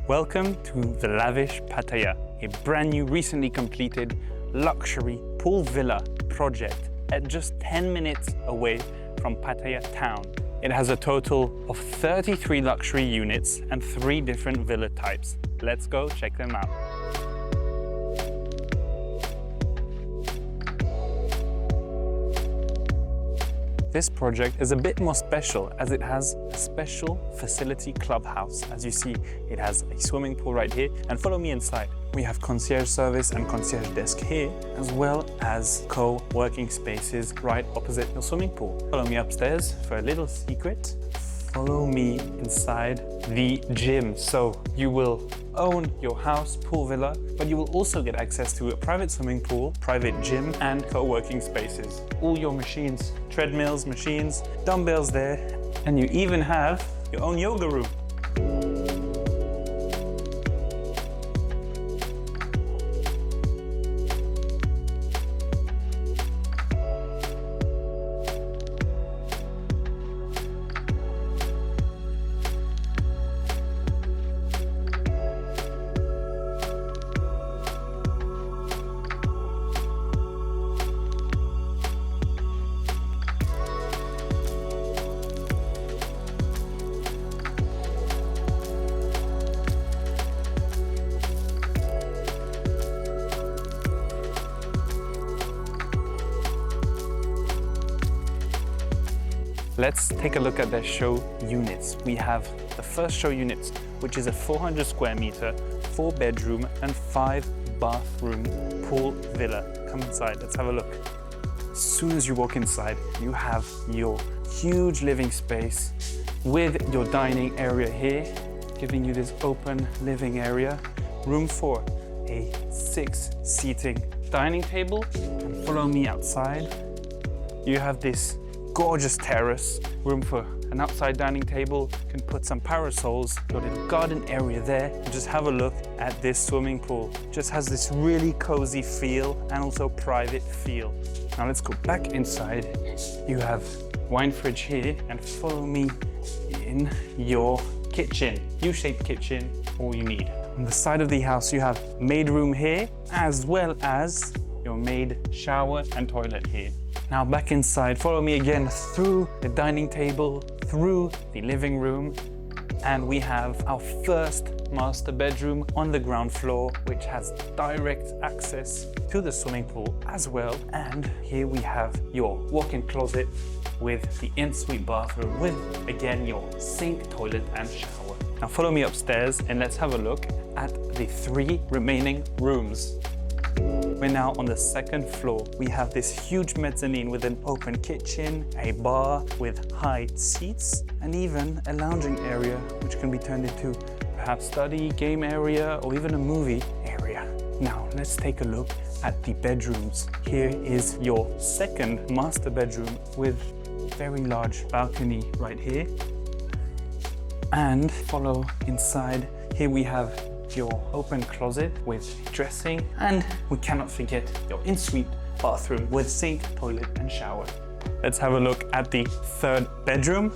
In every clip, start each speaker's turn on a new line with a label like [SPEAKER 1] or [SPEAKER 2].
[SPEAKER 1] Welcome to the Lavish Pattaya, a brand new recently completed luxury pool villa project at just 10 minutes away from Pattaya town. It has a total of 33 luxury units and 3 different villa types. Let's go check them out. This project is a bit more special as it has a special facility clubhouse. As you see, it has a swimming pool right here, and follow me inside. We have concierge service and concierge desk here, as well as co-working spaces right opposite your swimming pool. Follow me upstairs for a little secret. Follow me inside the gym. So you will own your house, pool villa, but you will also get access to a private swimming pool, private gym, and co-working spaces. All your machines, treadmills, machines, dumbbells there, and you even have your own yoga room. Let's take a look at their show units. We have the first show unit, which is a 400 square meter, 4 bedroom and 5 bathroom pool villa. Come inside, let's have a look. As soon as you walk inside, you have your huge living space with your dining area here, giving you this open living area. Room for a 6-seating dining table. And follow me outside. You have this gorgeous terrace, room for an outside dining table, can put some parasols, your little garden area there, and just have a look at this swimming pool. Just has this really cozy feel and also private feel. Now let's go back inside. You have wine fridge here, and follow me in your kitchen, U-shaped kitchen, all you need. On the side of the house, you have maid room here, as well as your maid shower and toilet here. Now back inside, follow me again through the dining table, through the living room, and we have our first master bedroom on the ground floor, which has direct access to the swimming pool as well. And here we have your walk-in closet with the ensuite bathroom with, again, your sink, toilet and shower. Now follow me upstairs and let's have a look at the 3 remaining rooms. We're now on the 2nd floor. We have this huge mezzanine with an open kitchen, a bar with high seats, and even a lounging area which can be turned into perhaps study, game area, or even a movie area. Now let's take a look at the bedrooms. Here is your 2nd master bedroom with a very large balcony right here. And follow inside. Here we have your open closet with dressing, and we cannot forget your ensuite bathroom with sink, toilet and shower. Let's have a look at the 3rd bedroom.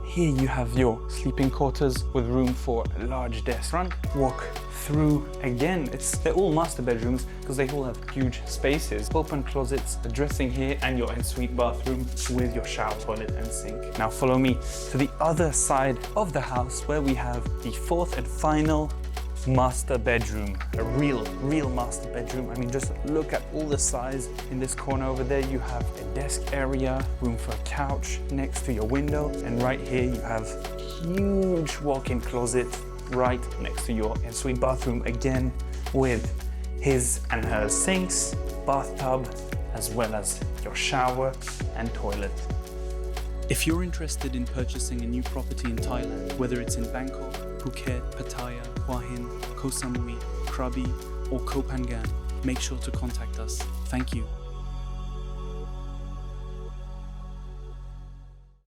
[SPEAKER 1] Here you have your sleeping quarters with room for a large desk front. Walk through again. They're all master bedrooms because they all have huge spaces. Open closets, a dressing here, and your ensuite bathroom with your shower, toilet and sink. Now follow me to the other side of the house where we have the 4th and final master bedroom, a real master bedroom. I mean, just look at all the size. In this corner over there, you have a desk area, room for a couch next to your window, and right here you have huge walk-in closet right next to your ensuite bathroom, again with his and her sinks, bathtub, as well as your shower and toilet.
[SPEAKER 2] If you're interested in purchasing a new property in Thailand, whether it's in Bangkok, Phuket, Pattaya, Hua Hin, Koh Samui, Krabi, or Koh Phangan, make sure to contact us. Thank you.